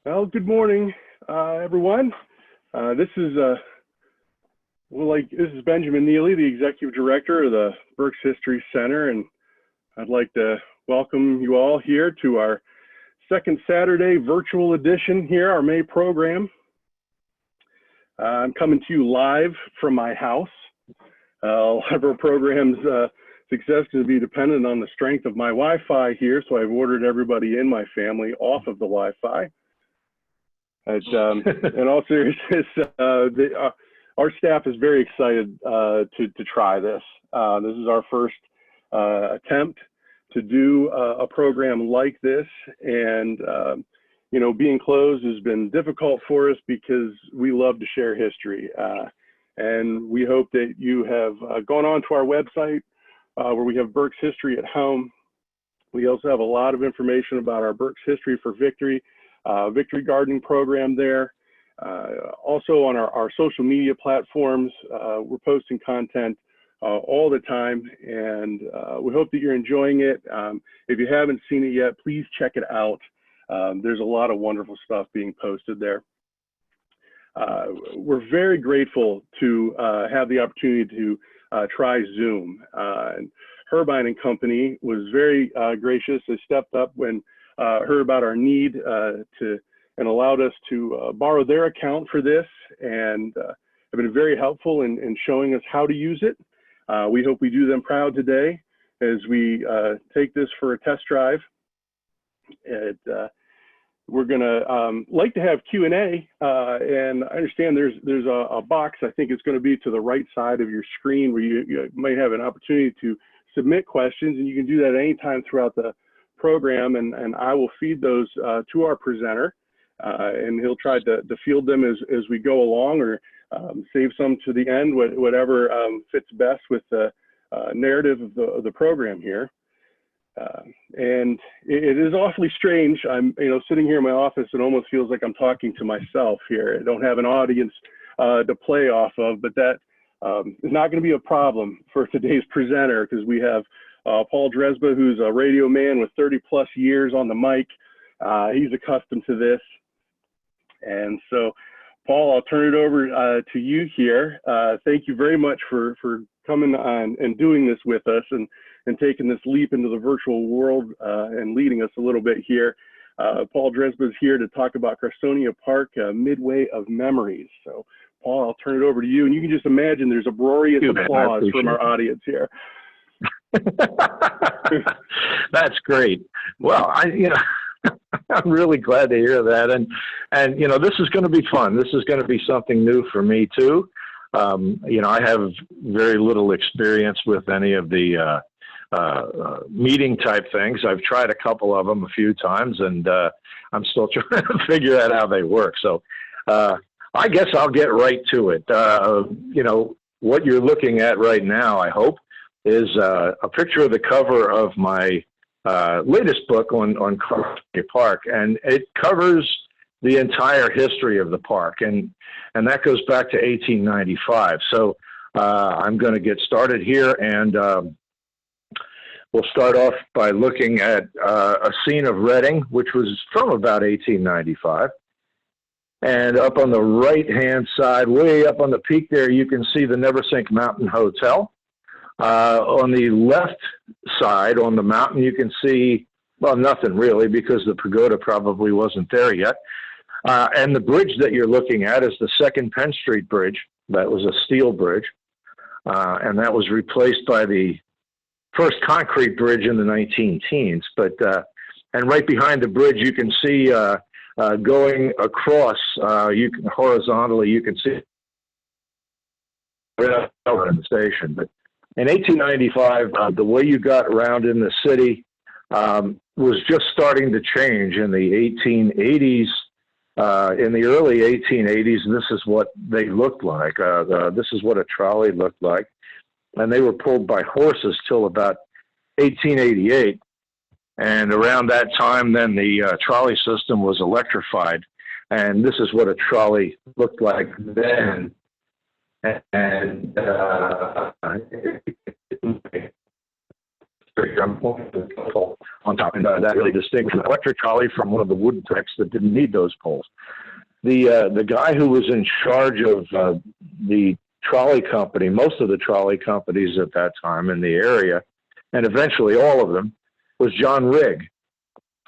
Well, good morning, everyone. This is this is Benjamin Neely, the Executive Director of the Berks History Center, and I'd like to welcome you all here to our second Saturday virtual edition here, our May program. I'm coming to you live from my house. A lot of our program's success is to be dependent on the strength of my Wi-Fi here, so I've ordered everybody in my family off of the Wi-Fi. In all seriousness, our staff is very excited to try this. This is our first attempt to do a program like this, and you know, being closed has been difficult for us because we love to share history, and we hope that you have gone on to our website where we have Berks History at Home. We also have a lot of information about our Berks History for Victory Victory Gardening program there. Also on our social media platforms, we're posting content all the time, and we hope that you're enjoying it. If you haven't seen it yet, please check it out. There's a lot of wonderful stuff being posted there. We're very grateful to have the opportunity to try Zoom. And Herbine and Company was very gracious. They stepped up when heard about our need and allowed us to borrow their account for this, and have been very helpful in showing us how to use it. We hope we do them proud today as we take this for a test drive. We're gonna like to have Q&A, and I understand there's a box, I think it's gonna be to the right side of your screen, where you might have an opportunity to submit questions, and you can do that anytime throughout the program, and I will feed those to our presenter, and he'll try to field them as we go along, or save some to the end, whatever fits best with the narrative of the program here. And it is awfully strange. I'm sitting here in my office, it almost feels like I'm talking to myself here. I don't have an audience to play off of, but that is not going to be a problem for today's presenter, because we have Paul Dresba, who's a radio man with 30+ years on the mic. He's accustomed to this. And so, Paul, I'll turn it over to you here. Thank you very much for coming on and doing this with us, and taking this leap into the virtual world, and leading us a little bit here. Paul Dresba is here to talk about Carsonia Park, Midway of Memories. So, Paul, I'll turn it over to you, and you can just imagine there's uproarious applause from our audience here. That's great. Well, I'm really glad to hear that, and this is going to be fun. This is going to be something new for me too. I have very little experience with any of the meeting type things. I've tried a couple of them a few times, and I'm still trying to figure out how they work. So I guess I'll get right to it. What you're looking at right now, I hope, is a picture of the cover of my latest book on Carsonia Park, and it covers the entire history of the park, and that goes back to 1895. So I'm going to get started here, and we'll start off by looking at a scene of Reading, which was from about 1895. And up on the right-hand side, way up on the peak there, you can see the Neversink Mountain Hotel. On the left side, on the mountain, you can see, well, nothing really, because the pagoda probably wasn't there yet. And the bridge that you're looking at is the Second Penn Street Bridge. That was a steel bridge. And that was replaced by the first concrete bridge in the 19-teens. And right behind the bridge, you can see going across, horizontally, you can see the station. But in 1895, the way you got around in the city was just starting to change in the 1880s. In the early 1880s, this is what they looked like. This is what a trolley looked like. And they were pulled by horses till about 1888. And around that time, then the trolley system was electrified. And this is what a trolley looked like then. And on top, and that really distinguished an electric trolley from one of the wood tracks that didn't need those poles. The guy who was in charge of the trolley company, most of the trolley companies at that time in the area, and eventually all of them, was John Rigg.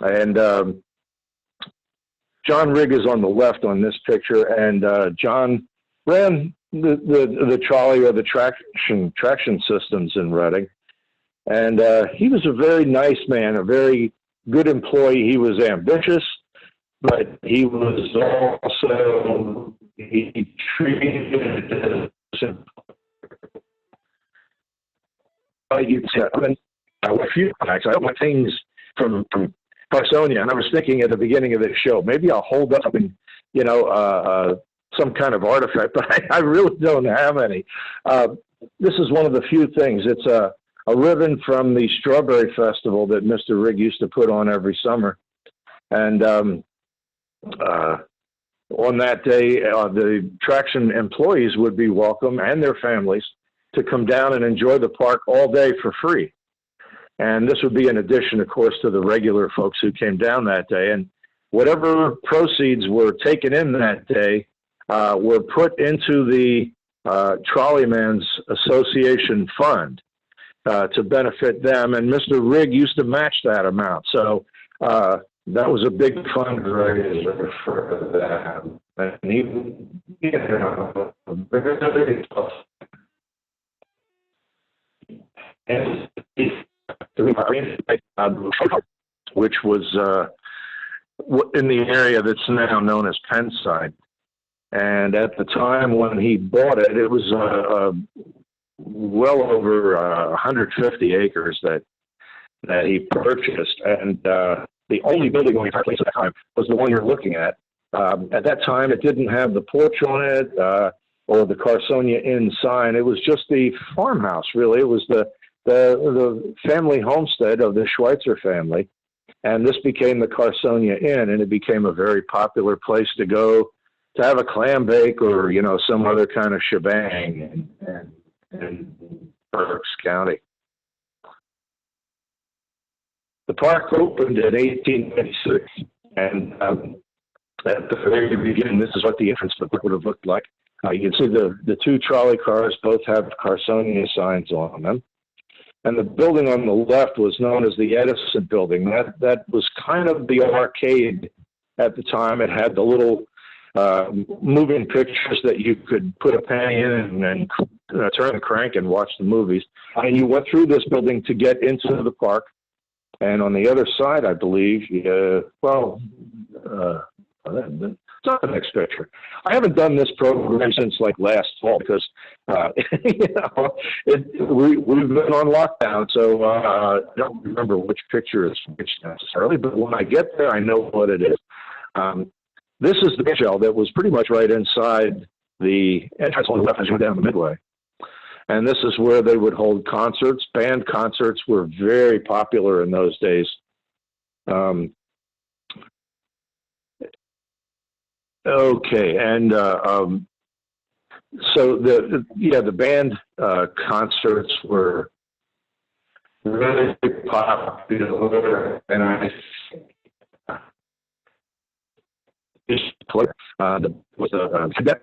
And John Rigg is on the left on this picture, and John ran the trolley or the traction systems in Reading. And he was a very nice man, a very good employee. He was ambitious, but he was also, he treated a few facts. I don't want things from Carsonia, and I was thinking at the beginning of this show, maybe I'll hold up something, you know, some kind of artifact, but I really don't have any. This is one of the few things. It's a ribbon from the Strawberry Festival that Mr. Rigg used to put on every summer. And on that day, the traction employees would be welcome, and their families, to come down and enjoy the park all day for free. And this would be in addition, of course, to the regular folks who came down that day. And whatever proceeds were taken in that day were put into the Trolleyman's Association Fund to benefit them. And Mr. Rigg used to match that amount. So that was a big fundraiser for them. And he, you know, and which was in the area that's now known as Pennside. And at the time when he bought it, it was well over 150 acres that he purchased. And the only building on the entire place at that time was the one you're looking at. At that time, it didn't have the porch on it or the Carsonia Inn sign. It was just the farmhouse, really. It was the family homestead of the Schweitzer family. And this became the Carsonia Inn, and it became a very popular place to go to have a clam bake or, you know, some other kind of shebang in Berks County. The park opened in 1896, and at the very beginning, this is what the entrance to the park would have looked like. You can see the two trolley cars both have Carsonia signs on them. And the building on the left was known as the Edison Building. That was kind of the arcade at the time. It had the little moving pictures that you could put a penny in and turn the crank and watch the movies. And you went through this building to get into the park. And on the other side, I believe, it's not the next picture. I haven't done this program since like last fall because you know, we've been on lockdown, so I don't remember which picture is which necessarily. But when I get there, I know what it is. This is the shell that was pretty much right inside the entrance on the left as you went down the midway. And this is where they would hold concerts. Band concerts were very popular in those days. Okay, and so the band concerts were really popular, and I was a cadet,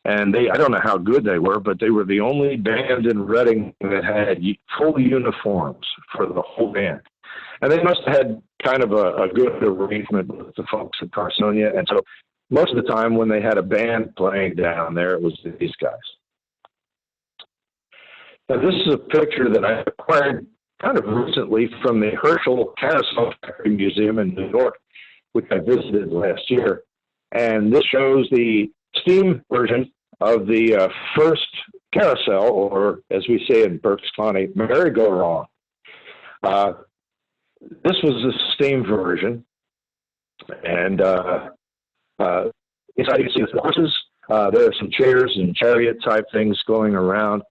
and I don't know how good they were, but they were the only band in Reading that had full uniforms for the whole band. And they must have had kind of a good arrangement with the folks at Carsonia, and so most of the time when they had a band playing down there, it was these guys. Now, this is a picture that I acquired kind of recently from the Herschel Carousel Factory Museum in New York, which I visited last year. And this shows the steam version of the first carousel, or as we say in Berks County, merry-go-round. This was the steam version. And inside you can see the horses. There are some chairs and chariot type things going around.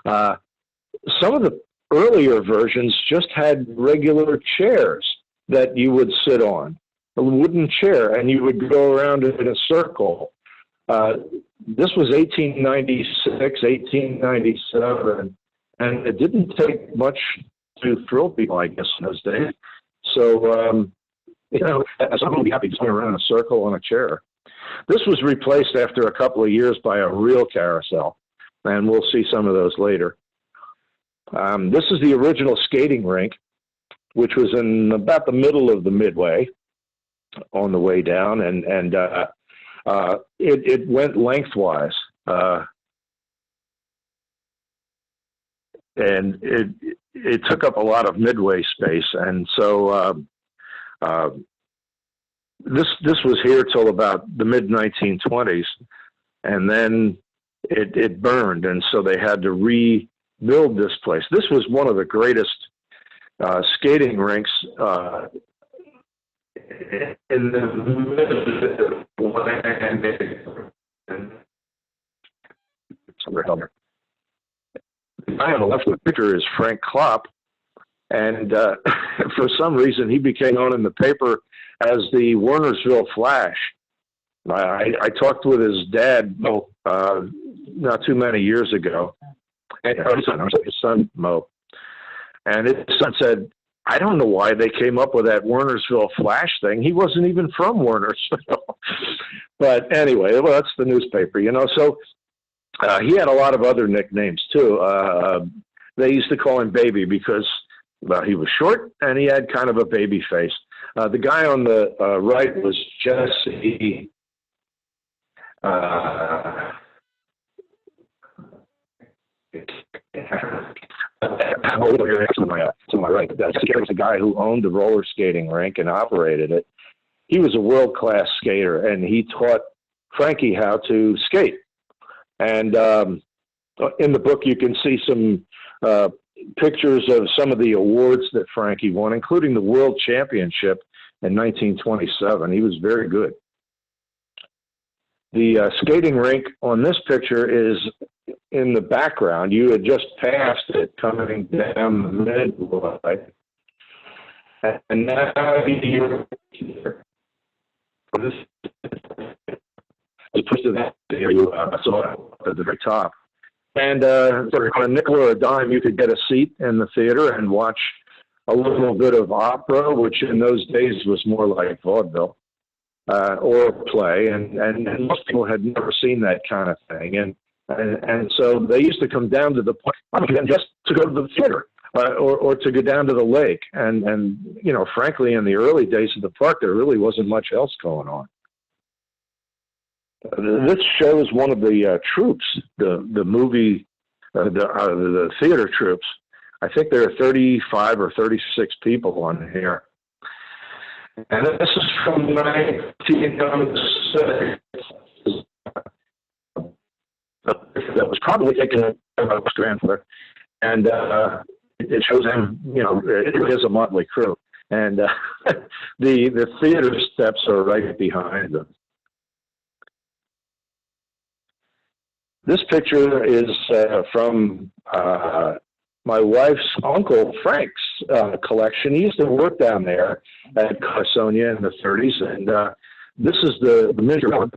Some of the earlier versions just had regular chairs that you would sit on, a wooden chair, and you would go around in a circle. This was 1896, 1897, and it didn't take much to thrill people, I guess, in those days. So, I'm going to be happy to swing around in a circle on a chair. This was replaced after a couple of years by a real carousel, and we'll see some of those later. This is the original skating rink, which was in about the middle of the midway on the way down, and it went lengthwise. And it took up a lot of midway space, and so this was here till about the mid 1920s, and then it burned, and so they had to rebuild this place. This was one of the greatest skating rinks in the the guy on the left of the picture is Frank Klopp, and for some reason he became known in the paper as the Wernersville Flash. I talked with his dad not too many years ago, and his son Mo, and his son said, "I don't know why they came up with that Wernersville Flash thing. He wasn't even from Wernersville." But anyway, well, that's the newspaper, So he had a lot of other nicknames too. They used to call him Baby because he was short and he had kind of a baby face. The guy on the right was Jesse. To my right, that's the guy who owned the roller skating rink and operated it. He was a world-class skater, and he taught Frankie how to skate. And in the book, you can see some pictures of some of the awards that Frankie won, including the World Championship in 1927. He was very good. The skating rink on this picture is in the background. You had just passed it coming down the midway. And now you're here. This is pushed to that area, saw at the very top. And for a nickel or a dime, you could get a seat in the theater and watch a little bit of opera, which in those days was more like vaudeville, or play. And most people had never seen that kind of thing. And so they used to come down to the park just to go to the theater or to go down to the lake. And frankly, in the early days of the park, there really wasn't much else going on. This shows one of the troops, the movie, the theater troops. I think there are 35 or 36 people on here. And this is from 1906. That was probably taken by my grandfather. And it shows him, it is a motley crew. And the theater steps are right behind them. This picture is from my wife's uncle Frank's collection. He used to work down there at Carsonia in the 30s, and this is the miniature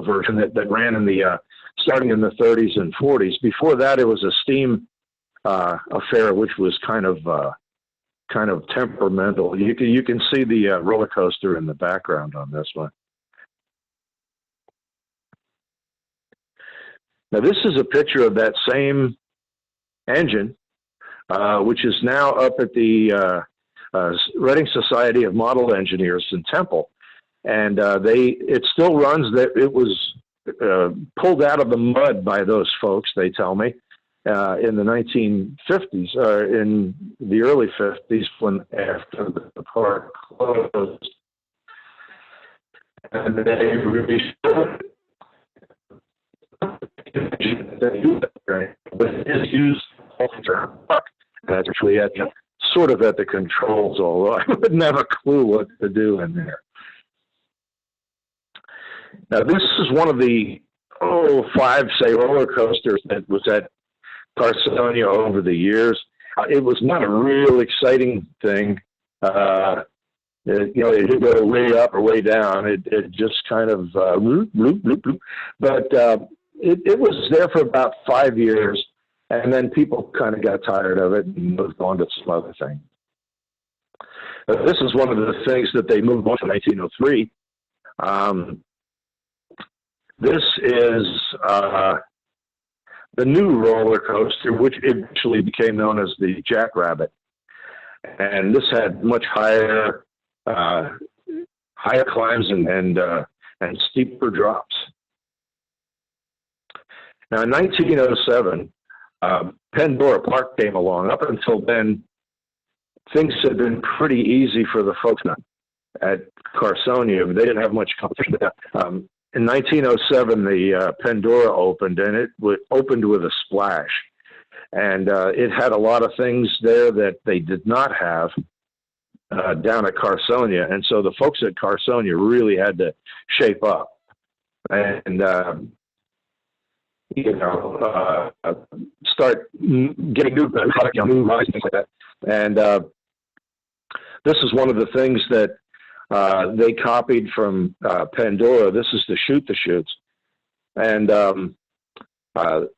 version that ran in the starting in the 30s and 40s. Before that, it was a steam affair, which was kind of temperamental. You can see the roller coaster in the background on this one. Now, this is a picture of that same engine, which is now up at the Reading Society of Model Engineers in Temple. And it still runs. It was pulled out of the mud by those folks, they tell me, in the 1950s, in the early 50s, after the park closed. And they restored but it is used that's actually sort of at the controls, although I wouldn't have a clue what to do in there. Now, this is one of the 5, say, roller coasters that was at Carsonia over the years. It was not a real exciting thing. It didn't go way up or way down. It just kind of bloop, bloop, bloop, bloop. But it was there for about 5 years, and then people kind of got tired of it and moved on to some other thing. This is one of the things that they moved on to 1903. This is the new roller coaster, which eventually became known as the Jackrabbit. And this had much higher climbs and steeper drops. Now, in 1907, Pandora Park came along. Up until then, things had been pretty easy for the folks at Carsonia. They didn't have much competition. In 1907, the Pandora opened, and it opened with a splash. And it had a lot of things there that they did not have down at Carsonia. And so the folks at Carsonia really had to shape up and, start getting new product, new rides, things like that. And this is one of the things that they copied from Pandora. This is the Shoot the Chutes. And the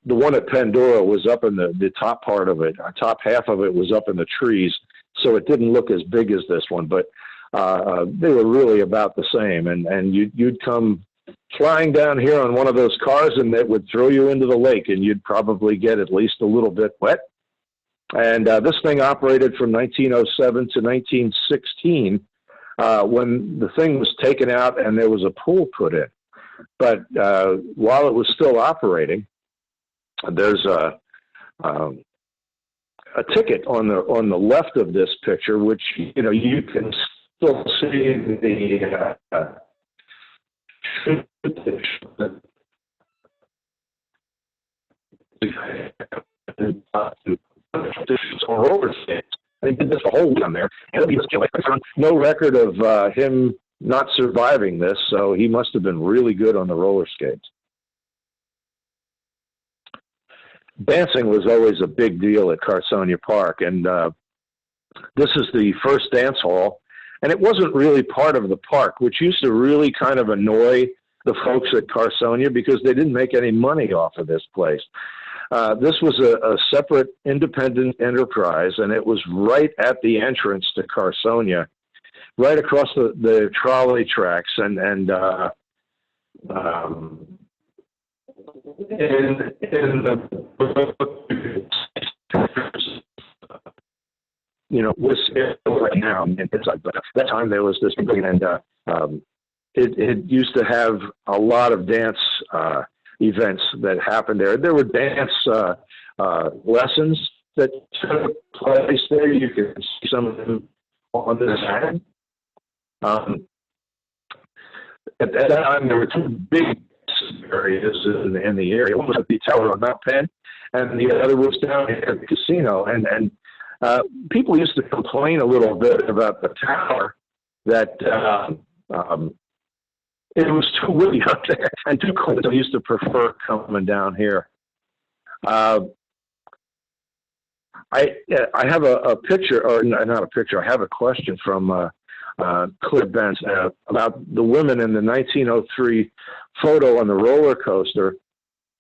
one at Pandora was up in the top part of it. Top half of it was up in the trees, so it didn't look as big as this one, but they were really about the same. And you'd come flying down here on one of those cars, and it would throw you into the lake, and you'd probably get at least a little bit wet. And this thing operated from 1907 to 1916 when the thing was taken out and there was a pool put in. But while it was still operating, there's a ticket on the left of this picture, which you can still see the roller skates. They did this a whole week on there, and I found no record of him not surviving this, so he must have been really good on the roller skates. Dancing was always a big deal at Carsonia Park, and this is the first dance hall, and it wasn't really part of the park, which used to really kind of annoy the folks at Carsonia because they didn't make any money off of this place. This was a separate independent enterprise, and it was right at the entrance to Carsonia, right across the trolley tracks, and in was right now. It's like, but at that time there was this big, and it used to have a lot of dance events that happened there. There were dance lessons that took place there. You can see some of them on this side. At that time, there were two big areas in the area. One was at the tower on Mount Penn, and the other was down at the casino. And people used to complain a little bit about the tower, that it was too windy up there and too cold. So I used to prefer coming down here. I have a picture, or not a picture. I have a question from Cliff Benz about the women in the 1903 photo on the roller coaster.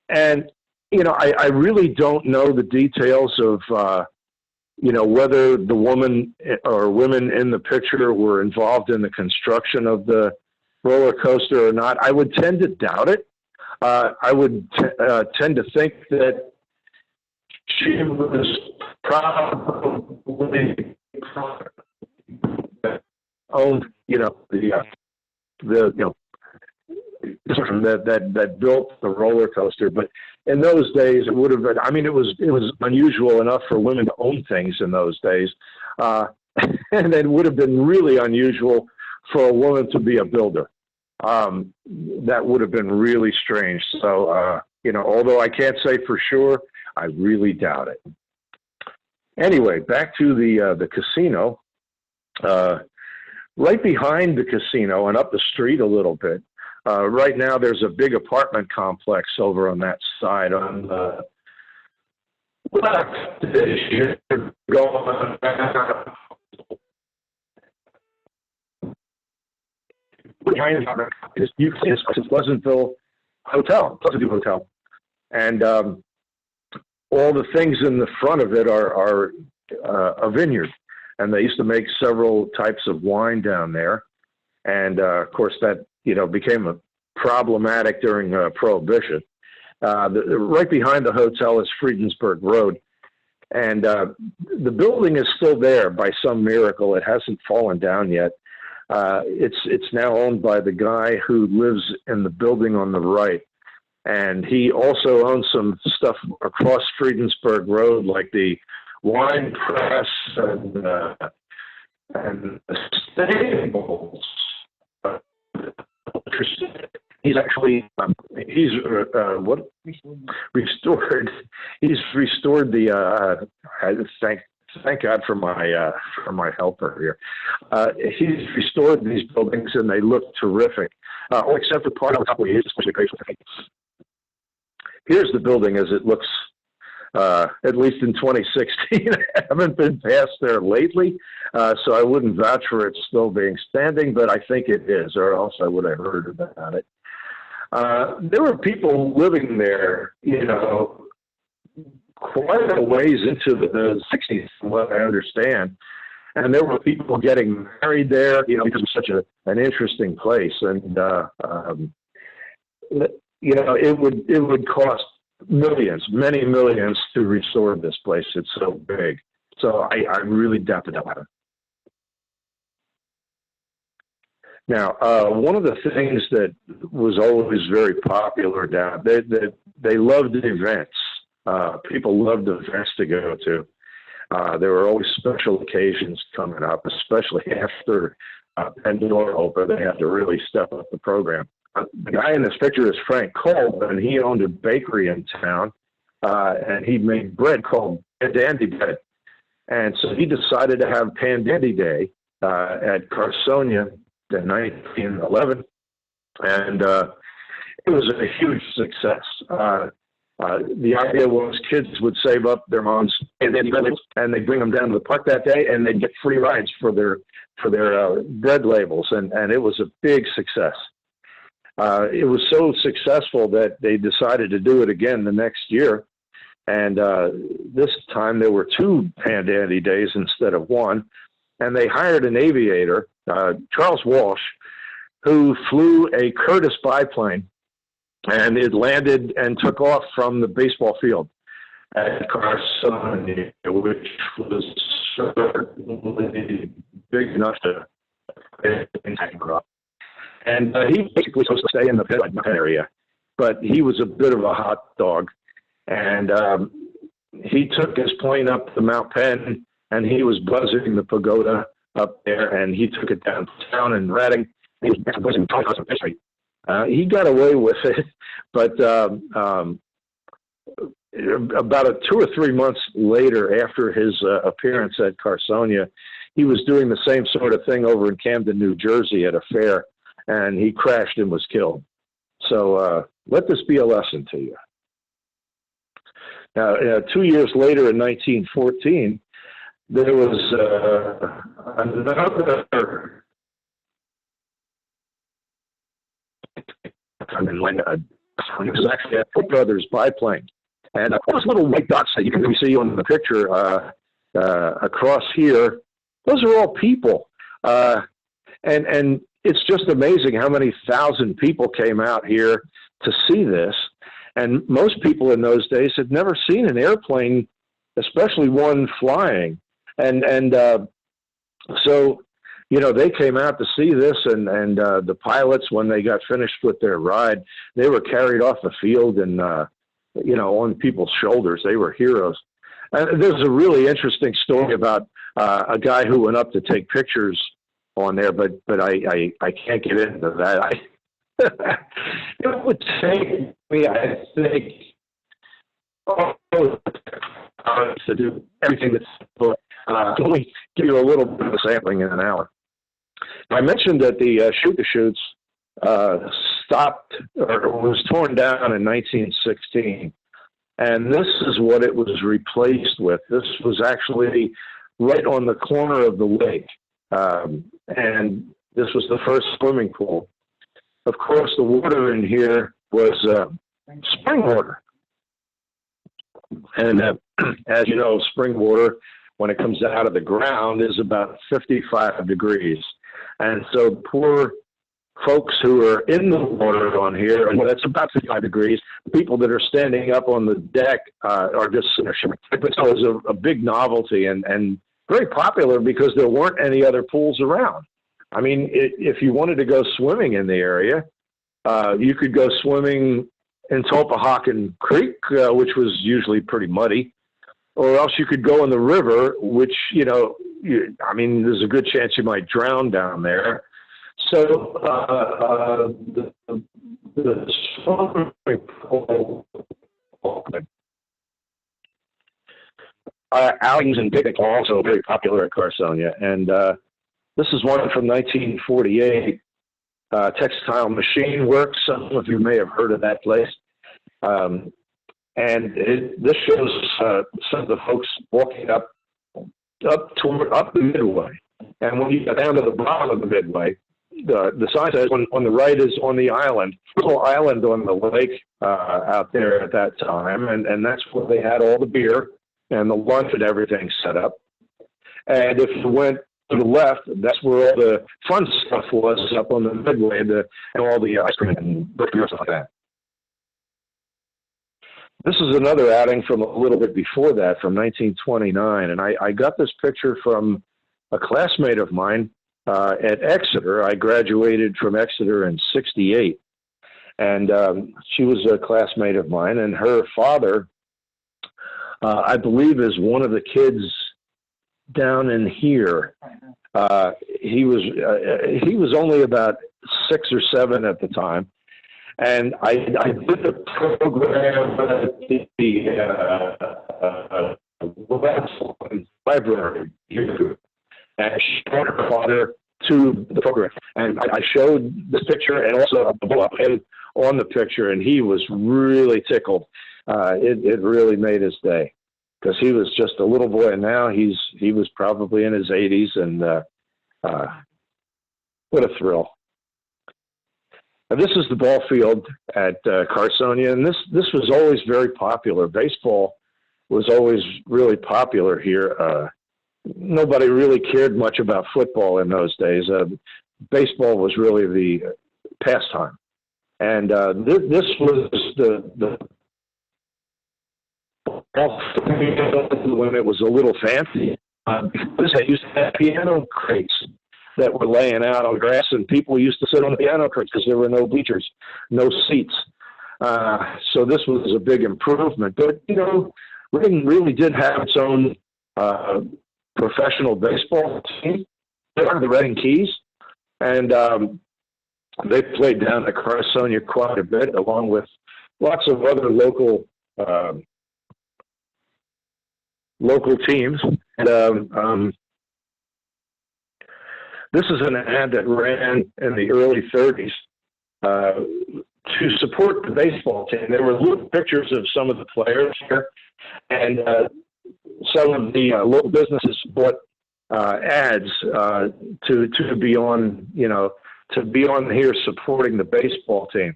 And, I really don't know the details of, whether the woman or women in the picture were involved in the construction of the roller coaster or not. I would tend to doubt it. I would tend to think that she was probably owned, the person that built the roller coaster. But in those days, it would have been. I mean, it was unusual enough for women to own things in those days, and it would have been really unusual for a woman to be a builder. That would have been really strange. So, although I can't say for sure, I really doubt it. Anyway, back to the casino. Right behind the casino and up the street a little bit, right now there's a big apartment complex over on that side. On the left, you're going behind you can see it's Pleasantville Hotel, and all the things in the front of it are a vineyard, and they used to make several types of wine down there. And of course, that became problematic during Prohibition. Right behind the hotel is Friedensburg Road, and the building is still there by some miracle. It hasn't fallen down yet. It's now owned by the guy who lives in the building on the right. And he also owns some stuff across Friedensburg Road, like the wine press and the stables. He's actually restored. He's restored the. Thank God for my helper here. He's restored these buildings, and they look terrific. Except for part of a couple of years, especially great. Here's the building as it looks, at least in 2016. I haven't been past there lately, so I wouldn't vouch for it still being standing, but I think it is, or else I would have heard about it. There were people living there, quite a ways into the 60s, from what I understand. And there were people getting married there, because it's such an interesting place. And, it would cost millions, many millions to restore this place. It's so big. So I really doubt that happen. Now, one of the things that was always very popular down there, they loved events. People loved events to go to. There were always special occasions coming up, especially after Pandora opened. They had to really step up the program. The guy in this picture is Frank Kolb, and he owned a bakery in town, and he made bread called Dandy Bread. And so he decided to have Pandandy Day at Carsonia in 1911, and it was a huge success. The idea was kids would save up their mom's Pandandy bread labels, and they'd bring them down to the park that day, and they'd get free rides for their bread labels, and it was a big success. It was so successful that they decided to do it again the next year. And this time there were 2 Pandandy days instead of 1. And they hired an aviator, Charles Walsh, who flew a Curtiss biplane. And it landed and took off from the baseball field at Carsonia, which was certainly big enough to and he basically was supposed to stay in the pit area, but he was a bit of a hot dog, and he took his plane up to Mount Penn, and he was buzzing the pagoda up there, and he took it downtown in Reading. He was buzzing history. He got away with it, but about 2 or 3 months later, after his appearance at Carsonia, he was doing the same sort of thing over in Camden, New Jersey at a fair, and he crashed and was killed. So let this be a lesson to you. Now, 2 years later, in 1914, there was another it was actually a Cook Brothers biplane. And those little white dots that you can see on the picture across here, those are all people. And it's just amazing how many thousand people came out here to see this. And most people in those days had never seen an airplane, especially one flying. And so, you know, they came out to see this, and the pilots, when they got finished with their ride, they were carried off the field and, you know, on people's shoulders. They were heroes. There's a really interesting story about a guy who went up to take pictures on there, but I can't get into that. It would take me, I think, to do everything that's only give you a little bit of a sampling in an hour. I mentioned that the shoot-the-shoots stopped or was torn down in 1916, and this is what it was replaced with. This was actually right on the corner of the lake, and this was the first swimming pool. Of course, the water in here was spring water, and as you know, spring water when it comes out of the ground is about 55 degrees. And so poor folks who are in the water on here, and that's about 55 degrees, the people that are standing up on the deck are just shivering. So it was a big novelty and very popular because there weren't any other pools around. I mean, if you wanted to go swimming in the area, you could go swimming in Tulpehocken Creek, which was usually pretty muddy, or else you could go in the river, which, I mean, there's a good chance you might drown down there. So the swimming pool, outings and picnics are also very popular at Carsonia. And this is one from 1948, Textile Machine Works. Some of you may have heard of that place. This shows some of the folks walking up the Midway. And when you get down to the bottom of the Midway, the sign says on the right is on the island, little island on the lake out there at that time. And that's where they had all the beer and the lunch and everything set up. And if you went to the left, that's where all the fun stuff was, up on the Midway, and all the ice cream and beer and stuff like that. This is another outing from a little bit before that, from 1929. And I got this picture from a classmate of mine at Exeter. I graduated from Exeter in '68. And she was a classmate of mine, and her father, I believe, is one of the kids down in here. He was only about 6 or 7 at the time. And I did the program at the library here, and she brought her father to the program. And I showed this picture and also a blow up on the picture, and he was really tickled. It really made his day, because he was just a little boy, and now he was probably in his 80s, and what a thrill. This is the ball field at Carsonia, and this was always very popular. Baseball was always really popular here. Nobody really cared much about football in those days. Baseball was really the pastime. And this was the when it was a little fancy. This used to have piano crates that were laying out on grass, and people used to sit on the piano crates because there were no bleachers, no seats. So this was a big improvement. But, Reading really did have its own professional baseball team. They were the Reading Keys, and they played down at Carsonia quite a bit, along with lots of other local teams. And this is an ad that ran in the early 30s to support the baseball team. There were little pictures of some of the players here, and some of the local businesses bought ads to be on, to be on here supporting the baseball team.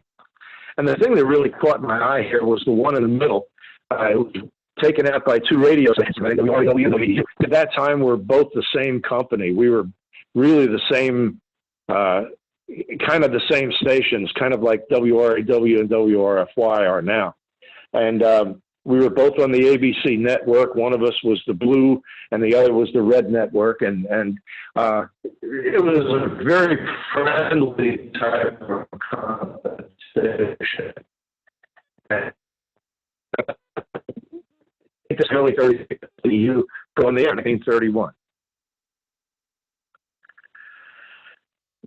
And the thing that really caught my eye here was the one in the middle. It was taken out by 2 radio stations. At that time, we're both the same company. We were really the same, kind of the same stations, kind of like WRAW and WRFY are now. And we were both on the ABC network. One of us was the blue and the other was the red network. And it was a very friendly type of competition. It's early 30s, you go in the air in 1931.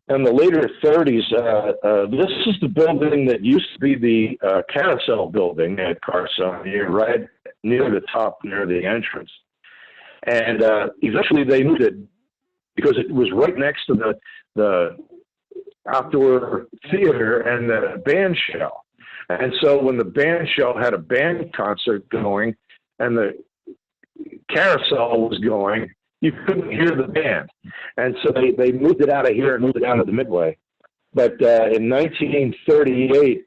In the later 30s, this is the building that used to be the Carousel building at Carsonia, right near the top, near the entrance. And eventually they moved it because it was right next to the outdoor theater and the band shell. And so when the band shell had a band concert going and the Carousel was going, you couldn't hear the band. And so they moved it out of here and moved it out of the Midway. But in 1938,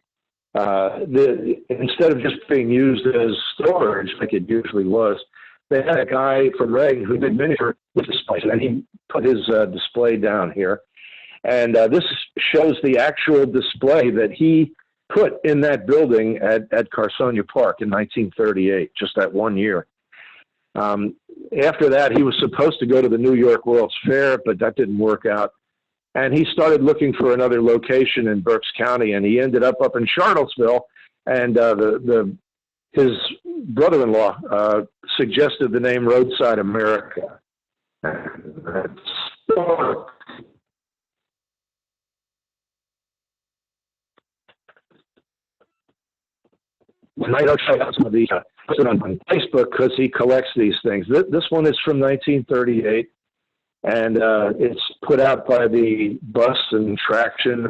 instead of just being used as storage like it usually was, they had a guy from Reading who did miniature displays, and he put his display down here. And this shows the actual display that he put in that building at Carsonia Park in 1938, just that 1 year. After that, he was supposed to go to the New York World's Fair, but that didn't work out. And he started looking for another location in Berks County, and he ended up in Charlottesville. And his brother-in-law suggested the name Roadside America. Might check out some of these on Facebook because he collects these things. This one is from 1938, and it's put out by the Bus and Traction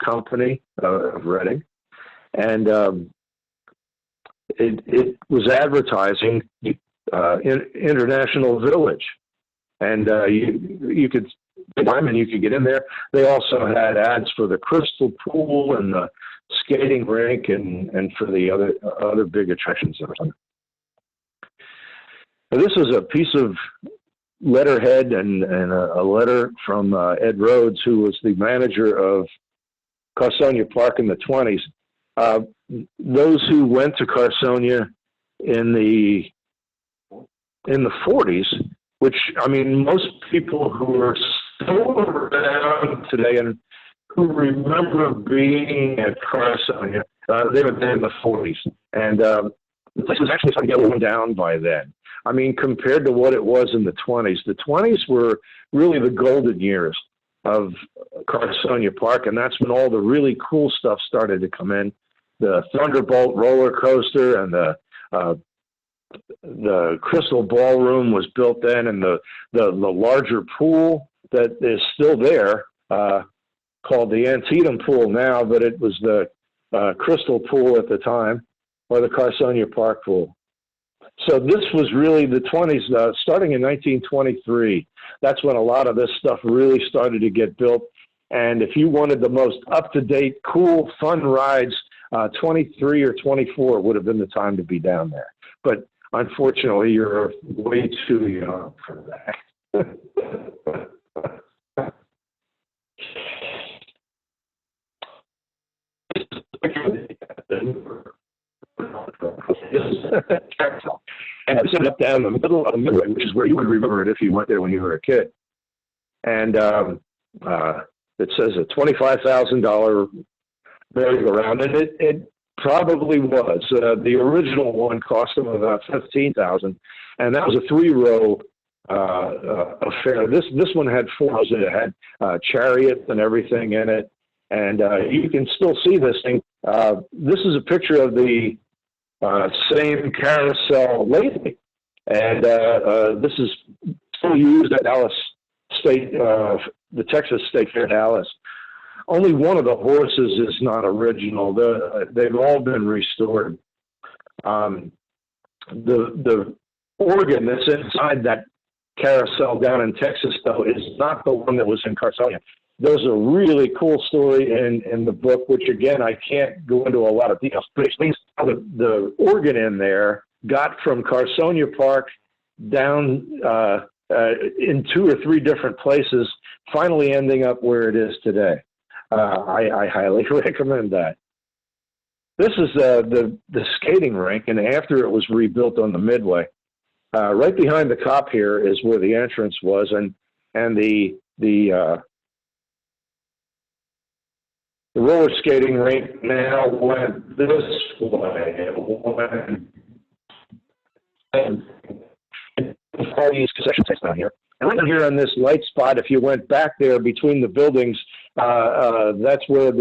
Company of Reading, and it was advertising International Village, and you could get in there. They also had ads for the Crystal Pool and the skating rink and for the other big attractions. Now, this is a piece of letterhead and a letter from Ed Rhodes, who was the manager of Carsonia Park in the 20s. Those who went to Carsonia in the 40s, which, I mean, most people who are still around today and who remember being at Carsonia, they were there in the 40s. And the place was actually starting to get worn down by then. I mean, compared to what it was in the 20s, the 20s were really the golden years of Carsonia Park, and that's when all the really cool stuff started to come in. The Thunderbolt roller coaster and the Crystal Ballroom was built then, and the larger pool that is still there, called the Antietam Pool now, but it was the Crystal Pool at the time, or the Carsonia Park Pool. So this was really the 20s, starting in 1923. That's when a lot of this stuff really started to get built. And if you wanted the most up-to-date, cool, fun rides, 23 or 24 would have been the time to be down there. But unfortunately, you're way too young for that. And I set it up down in the middle of the midway, which is where you would remember it if you went there when you were a kid. And it says a $25,000 merry-go-round, and it probably was. The original one cost them about $15,000, and that was a 3-row affair. This one had 4 rows. It had chariots and everything in it, and you can still see this thing. This is a picture of the same carousel lately, and this is still used at Dallas State, the Texas State Fair, Dallas. Only one of the horses is not original. They've all been restored. The organ that's inside that carousel down in Texas, though, is not the one that was in Carsonia. There's a really cool story in the book, which, again, I can't go into a lot of details, but it explains how the organ in there got from Carsonia Park down in 2 or 3 different places, finally ending up where it is today. I highly recommend that. This is the skating rink, and after it was rebuilt on the Midway, right behind the cop here is where the entrance was, and the roller skating rink now went this way. And all these concession sites down here. And right down here on this light spot, if you went back there between the buildings, that's where a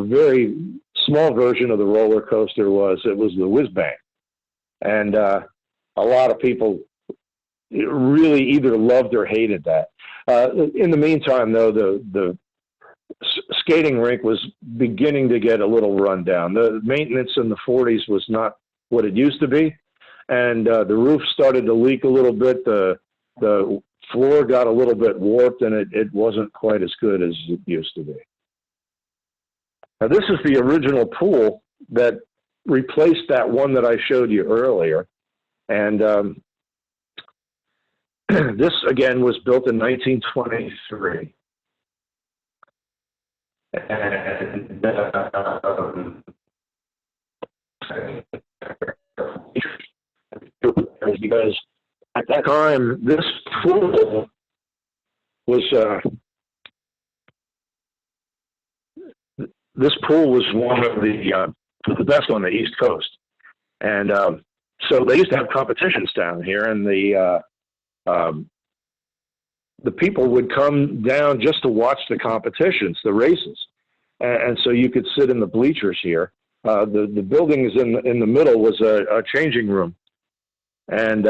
very small version of the roller coaster was. It was the Whiz Bang. And a lot of people really either loved or hated that. In the meantime, though, the skating rink was beginning to get a little run down. The maintenance in the 40s was not what it used to be, and the roof started to leak a little bit. The floor got a little bit warped, and it wasn't quite as good as it used to be. Now, this is the original pool that replaced that one that I showed you earlier, And this, again, was built in 1923. And because at that time, this pool was one of the best on the East Coast, and so they used to have competitions down here, and the people would come down just to watch the competitions, the races, and so you could sit in the bleachers here. The buildings in the middle was a changing room, and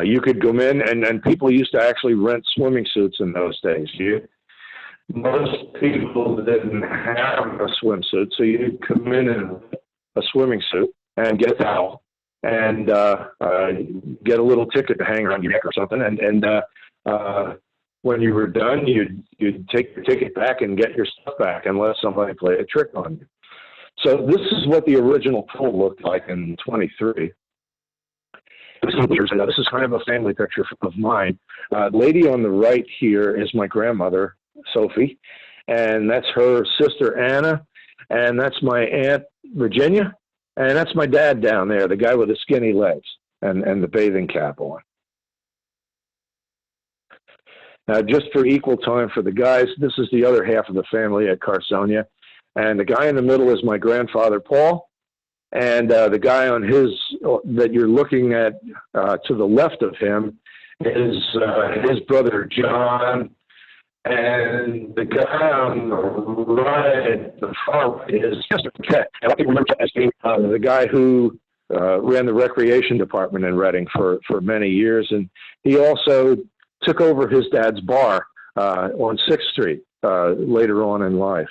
you could come in, and people used to actually rent swimming suits in those days. Most people didn't have a swimsuit, so you'd come in a swimming suit and get a towel and get a little ticket to hang around your neck or something, and when you were done, you'd take your ticket back and get your stuff back unless somebody played a trick on you. So this is what the original pool looked like in 23. This is kind of a family picture of mine. The lady on the right here is my grandmother, Sophie, and that's her sister, Anna, and that's my Aunt, Virginia, and that's my dad down there, the guy with the skinny legs and the bathing cap on. Now, just for equal time for the guys, this is the other half of the family at Carsonia, and the guy in the middle is my grandfather, Paul, and the guy on that you're looking at to the left of him is his brother, John, and the guy on the right, the far right, is Chester. And I think remember as being the guy who ran the recreation department in Reading for many years, and he also took over his dad's bar on 6th Street later on in life.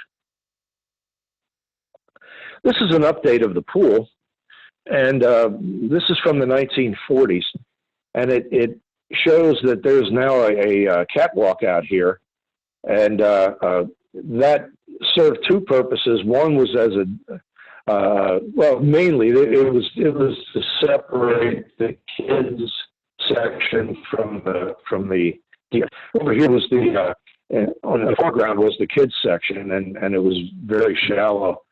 This is an update of the pool, and this is from the 1940s, and it shows that there's now a catwalk out here, and that served two purposes. One was as well, mainly it was to separate the kids section from the over here was on the foreground was the kids section, and it was very shallow.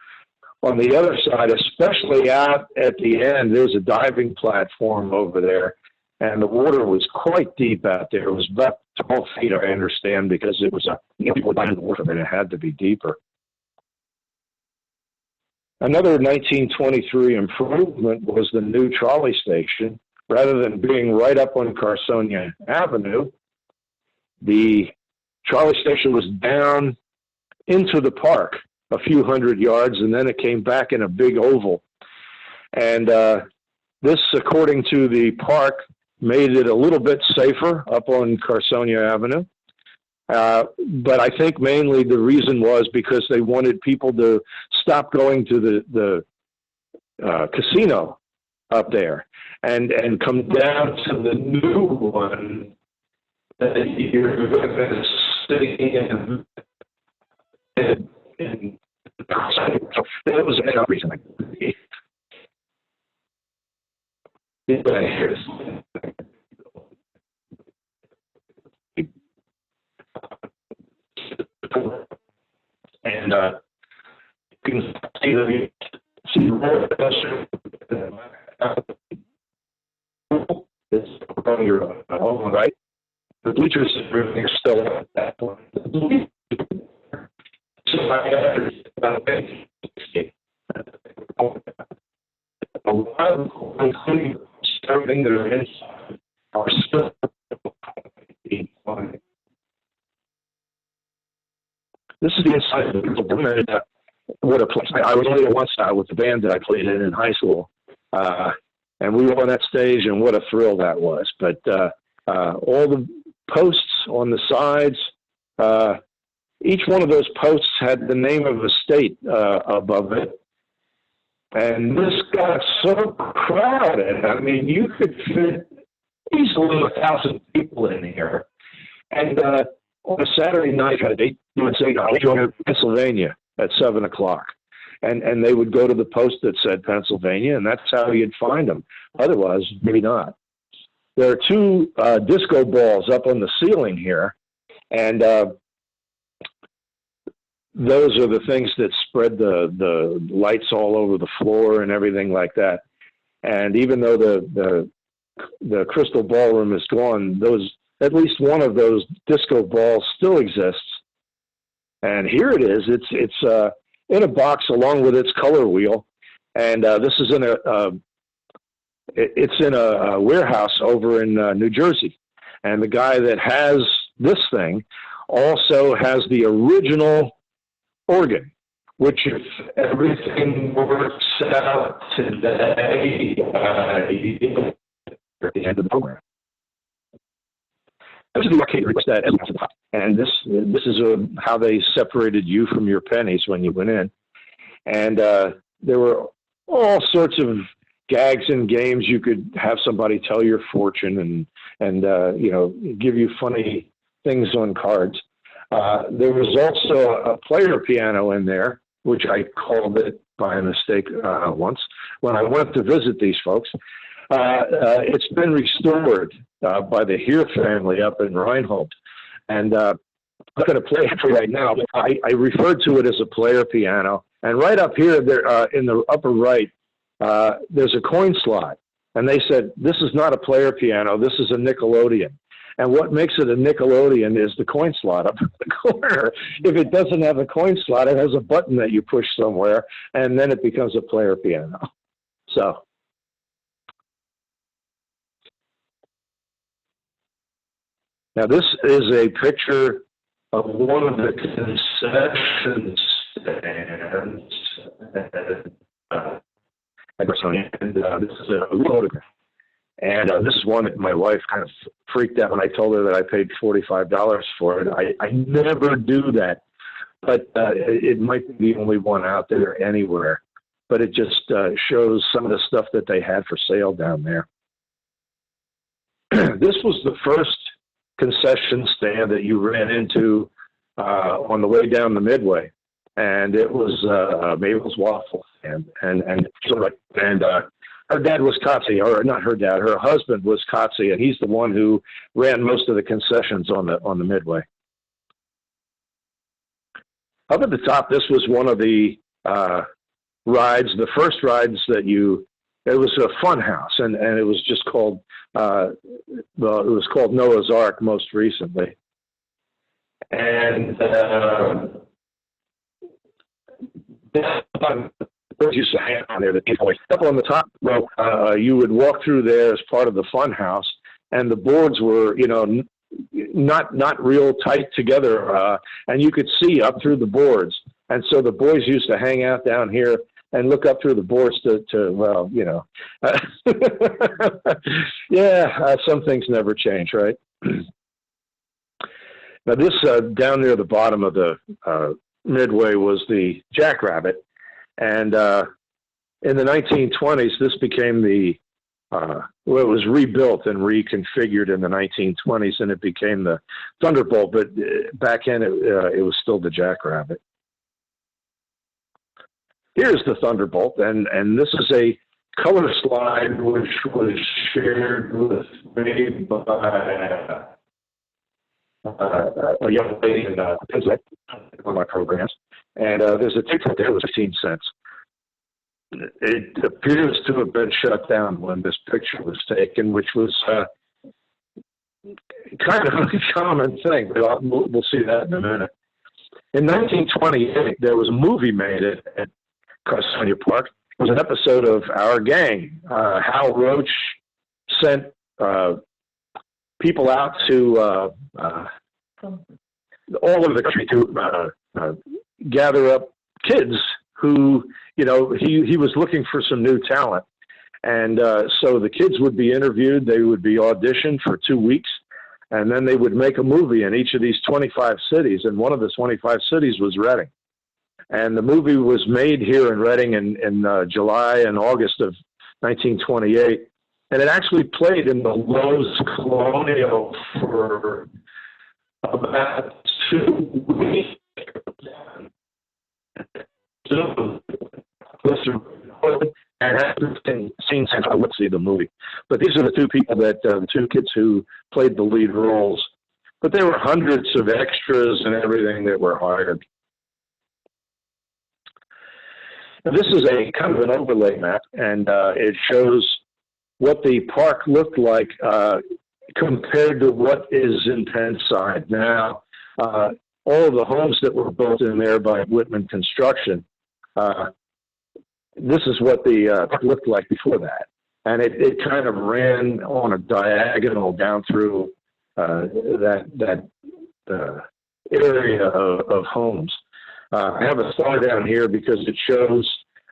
On the other side, especially out at the end, there's a diving platform over there, and the water was quite deep out there. It was about 12 feet, I understand, because it was people were diving in the water, and it had to be deeper. Another 1923 improvement was the new trolley station. Rather than being right up on Carsonia Avenue, the trolley station was down into the park a few hundred yards, and then it came back in a big oval. And this, according to the park, made it a little bit safer up on Carsonia Avenue. But I think mainly the reason was because they wanted people to stop going to the casino up there and come down to the new one that you're going to see in so that was another reason. And you can see the roller coaster is on your home right. The bleachers are still at that point. So I a lot of including everything that are inside are still this is the inside of the building. What a place. I was only there once with the band that I played in high school. And we were on that stage, and what a thrill that was. But all the posts on the sides, each one of those posts had the name of a state above it. And this got so crowded. I mean, you could fit easily 1,000 people in here. And on a Saturday night, you would say, I'll join in Pennsylvania at 7 o'clock. and they would go to the post that said Pennsylvania, and that's how you'd find them. Otherwise, maybe not. There are two disco balls up on the ceiling here, and those are the things that spread the lights all over the floor and everything like that. And even though the crystal ballroom is gone, at least one of those disco balls still exists. And here it is. It's in a box along with its color wheel, and this is it's in a warehouse over in New Jersey. And the guy that has this thing also has the original organ, which, if everything works out today, at the end of the program. This is the arcade that, and this is how they separated you from your pennies when you went in. And there were all sorts of gags and games. You could have somebody tell your fortune and give you funny things on cards. There was also a player piano in there, which I called it by mistake once when I went to visit these folks. It's been restored by the Heer family up in Reinhold, and I'm going to play it for you right now. I referred to it as a player piano, and right up here, there in the upper right, there's a coin slot, and they said this is not a player piano, this is a Nickelodeon. And what makes it a Nickelodeon is the coin slot up in the corner. If it doesn't have a coin slot, it has a button that you push somewhere, and then it becomes a player piano. So. Now, this is a picture of one of the concession stands at Carsonia, and this is a photograph. And this is one that my wife kind of freaked out when I told her that I paid $45 for it. I never do that, but it might be the only one out there anywhere. But it just shows some of the stuff that they had for sale down there. This was the first concession stand that you ran into on the way down the Midway, and it was Mabel's Waffle stand, and her dad was Kotze, or not her dad, her husband was Kotze, and he's the one who ran most of the concessions on the Midway. Up at the top, this was one of the rides, the first rides that it was a fun house, and it was just called, it was called Noah's Ark most recently. And used to hang on there. Up on the top row, you would walk through there as part of the fun house, and the boards were, not real tight together, and you could see up through the boards. And so the boys used to hang out down here and look up through the boards some things never change, right? Now this down near the bottom of the Midway was the Jackrabbit, and in the 1920s this became it was rebuilt and reconfigured in the 1920s, and it became the Thunderbolt, but back in it was still the Jackrabbit. Here's the Thunderbolt, and this is a color slide which was shared with me by a young lady in one of my programs. And there's a ticket there with 15 cents. It appears to have been shut down when this picture was taken, which was kind of a common thing. But we'll see that in a minute. In 1928, there was a movie made at Carsonia Park. It was an episode of Our Gang. Hal Roach sent people out to all over the country to gather up kids who, he was looking for some new talent. And so the kids would be interviewed. They would be auditioned for 2 weeks. And then they would make a movie in each of these 25 cities. And one of the 25 cities was Reading. And the movie was made here in Reading in July and August of 1928. And it actually played in the Lowe's Colonial for about 2 weeks. and haven't seen since I would see the movie. But these are the two people the two kids who played the lead roles. But there were hundreds of extras and everything that were hired. Now, this is a kind of an overlay map, and it shows what the park looked like compared to what is in Pennside now. All of the homes that were built in there by Whitman Construction, this is what the park looked like before that. And it kind of ran on a diagonal down through that area of homes. I have a star down here because it shows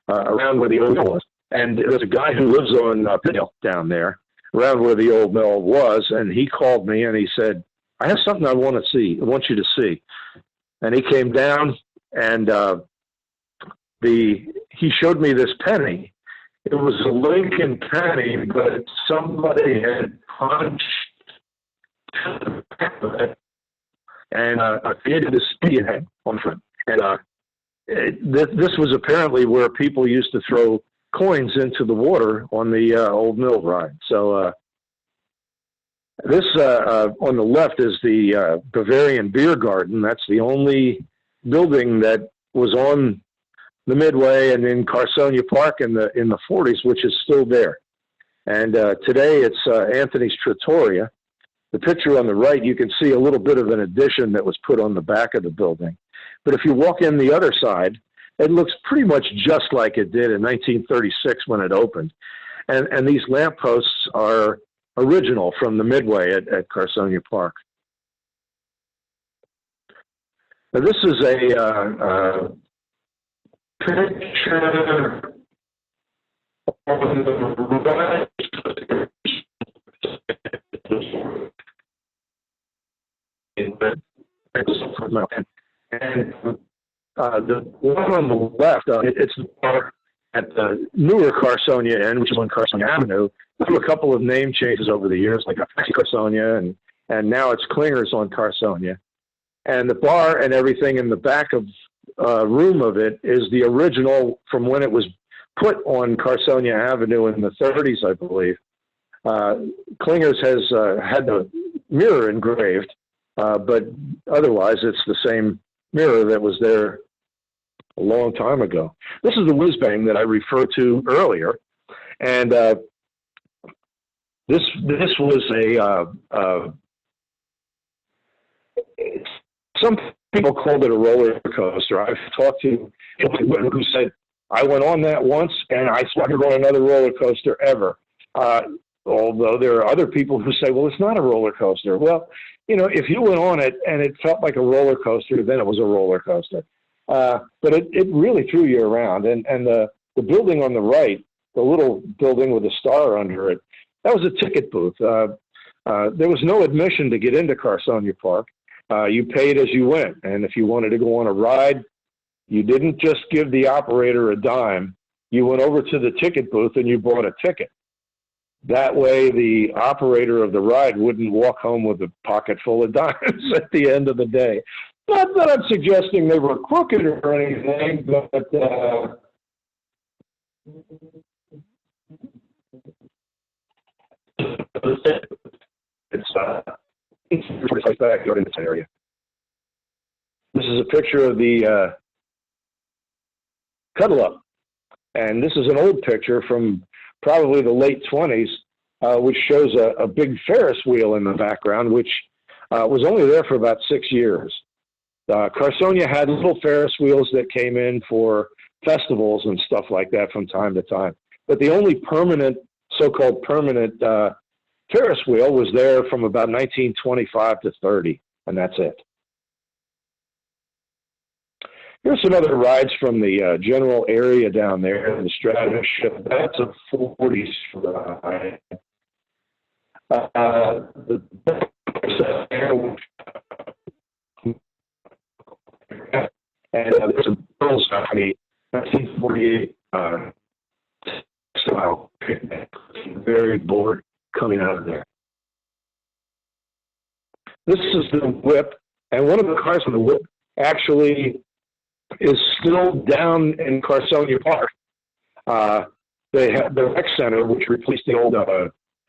around where the old mill was. And there's a guy who lives on Pinnell down there, around where the old mill was, and he called me and he said, I have something I want you to see. And he came down and he showed me this penny. It was a Lincoln penny, but somebody had punched the back of it and created a spearhead on front. And this was apparently where people used to throw coins into the water on the old mill ride. So this on the left is the Bavarian Beer Garden. That's the only building that was on the Midway and in Carsonia Park in the 40s, which is still there. And today it's Anthony's Trattoria. The picture on the right, you can see a little bit of an addition that was put on the back of the building. But if you walk in the other side, it looks pretty much just like it did in 1936 when it opened. And these lampposts are original from the Midway at Carsonia Park. Now this is a picture on the right. And the one on the left, it's the park at the newer Carsonia Inn, which is on Carsonia Avenue. Through a couple of name changes over the years, like Carsonia, and now it's Klinger's on Carsonia. And the bar and everything in the back of room of it is the original from when it was put on Carsonia Avenue in the 30s, I believe. Klinger's has had the mirror engraved, but otherwise it's the same mirror that was there a long time ago. This is the whiz-bang that I referred to earlier, and this was some people called it a roller coaster. I've talked to people who said, I went on that once and I started on another roller coaster ever. Although there are other people who say, well, it's not a roller coaster. Well, you know, if you went on it and it felt like a roller coaster, then it was a roller coaster. But it really threw you around. And the building on the right, the little building with a star under it, that was a ticket booth. There was no admission to get into Carsonia Park. You paid as you went. And if you wanted to go on a ride, you didn't just give the operator a dime. You went over to the ticket booth and you bought a ticket. That way, the operator of the ride wouldn't walk home with a pocket full of dimes at the end of the day. Not that I'm suggesting they were crooked or anything, but it's backyard in this area. This is a picture of the Cuddle Up, and this is an old picture from probably the late 20s, which shows a big Ferris wheel in the background, which was only there for about 6 years. Carsonia had little Ferris wheels that came in for festivals and stuff like that from time to time. But the only permanent, so-called permanent Ferris wheel was there from about 1925 to 30, and that's it. Here's some other rides from the general area down there, the Stratus ship. That's a 40s ride. And there's a girls' 1948 style picnic. Very bored coming out of there. This is the Whip, and one of the cars on the Whip actually is still down in Carsonia Park. They had the rec center, which replaced the old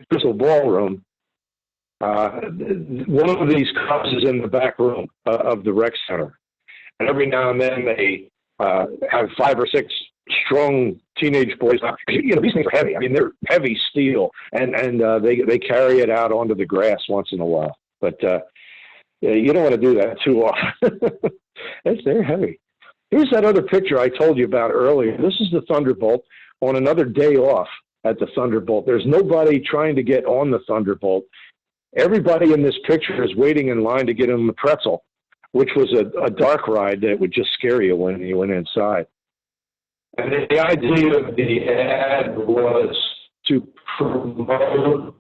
Crystal Ballroom. One of these clubs is in the back room of the rec center, and every now and then they have 5 or 6 strong teenage boys. You know, these things are heavy. I mean, they're heavy steel, and they carry it out onto the grass once in a while. But yeah, you don't want to do that too often. They're heavy. Here's that other picture I told you about earlier. This is the Thunderbolt on another day off at the Thunderbolt. There's nobody trying to get on the Thunderbolt. Everybody in this picture is waiting in line to get on the pretzel, which was a dark ride that would just scare you when you went inside. And the idea of the ad was to promote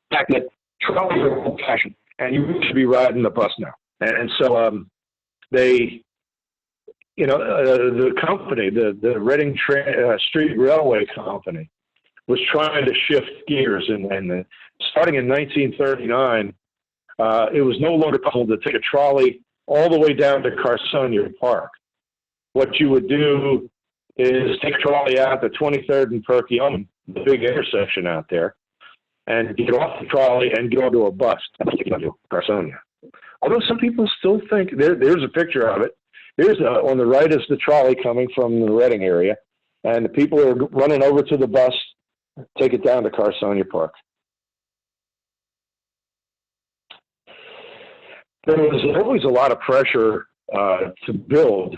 the fact that trolleys are old fashioned and you should be riding the bus now. And so they, you know, the company, the Reading Street Railway Company, was trying to shift gears. And starting in 1939, it was no longer possible to take a trolley all the way down to Carsonia Park. What you would do is take a trolley out to 23rd and Perkiomen, the big intersection out there, and get off the trolley and go to a bus to Carsonia. Although some people still think, there's a picture of it. Here's on the right is the trolley coming from the Reading area, and the people are running over to the bus, take it down to Carsonia Park. There was always a lot of pressure to build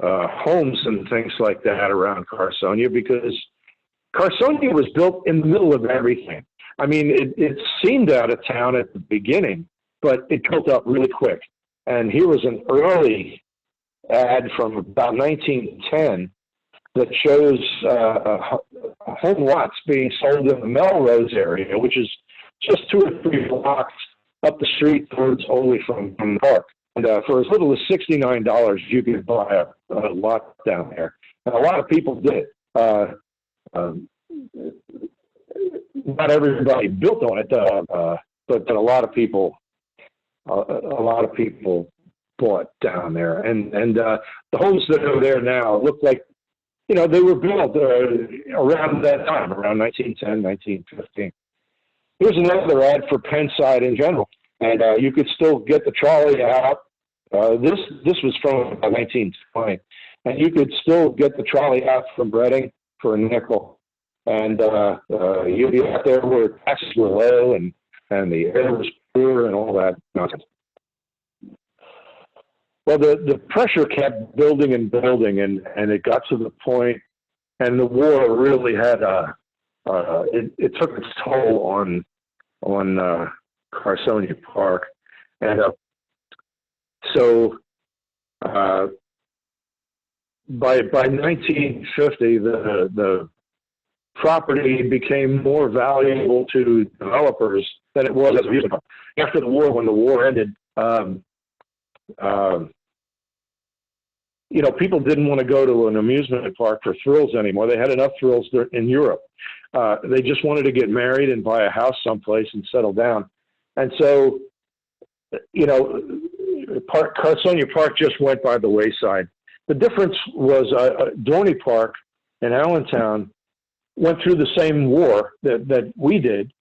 homes and things like that around Carsonia, because Carsonia was built in the middle of everything. I mean, it seemed out of town at the beginning, but it built up really quick. And here was an early ad from about 1910 that shows home lots being sold in the Melrose area, which is just 2 or 3 blocks up the street towards Oley from the park. And for as little as $69, you could buy a lot down there. And a lot of people did. Not everybody built on it, but a lot of people bought down there. And the homes that are there now look like, you know, they were built around that time, around 1910, 1915. Here's another ad for Pennside in general. And you could still get the trolley out. This was from 1920. And you could still get the trolley out from Reading for a nickel. And you'd be out there where taxes were low and the air was pure and all that nonsense. Well, the pressure kept building and building, and it got to the point, and the war really had it took its toll on Carsonia Park, and so by 1950, the property became more valuable to developers than it was as a amusement park. After the war, when the war ended, you know, people didn't want to go to an amusement park for thrills anymore. They had enough thrills in Europe. They just wanted to get married and buy a house someplace and settle down. And so, you know, Carsonia Park just went by the wayside. The difference was Dorney Park in Allentown went through the same war that we did,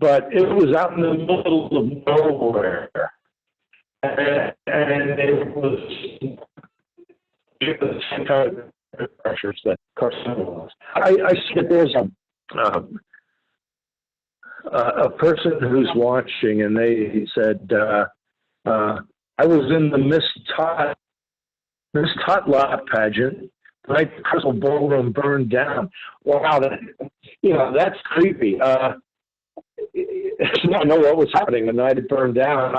but it was out in the middle of nowhere. And it was the same kind of pressures that Carsonia was. I said there's a person who's watching, and they said, I was in the Miss Tot pageant, right? The Crystal Ballroom burned down. Wow, that's creepy. I know what was happening the night it burned down.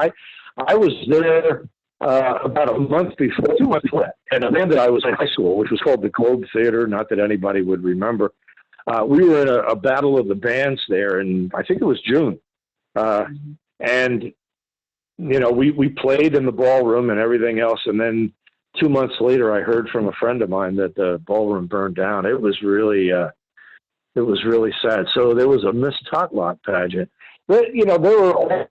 I was there about a month before, 2 months before that, and a band that I was in high school, which was called the Globe Theater, not that anybody would remember. We were in a battle of the bands there, and I think it was June. And, you know, we played in the ballroom and everything else, and then 2 months later, I heard from a friend of mine that the ballroom burned down. It was really sad. So there was a Miss Tot pageant. But, you know, there were all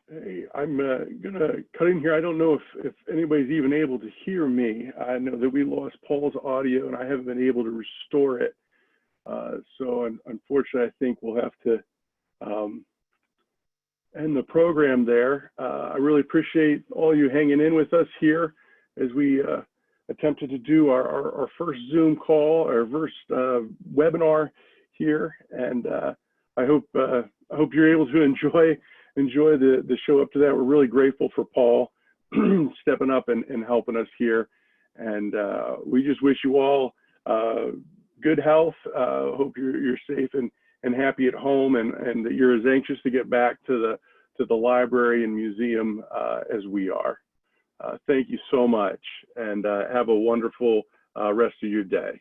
Hey, I'm gonna cut in here. I don't know if anybody's even able to hear me. I know that we lost Paul's audio and I haven't been able to restore it. So unfortunately, I think we'll have to end the program there. I really appreciate all you hanging in with us here as we attempted to do our first Zoom call, our first webinar here. And I hope you're able to enjoy the show up to that. We're really grateful for Paul stepping up and helping us here. And we just wish you all good health. Hope you're safe and happy at home, and that you're as anxious to get back to the library and museum as we are. Thank you so much, and have a wonderful rest of your day.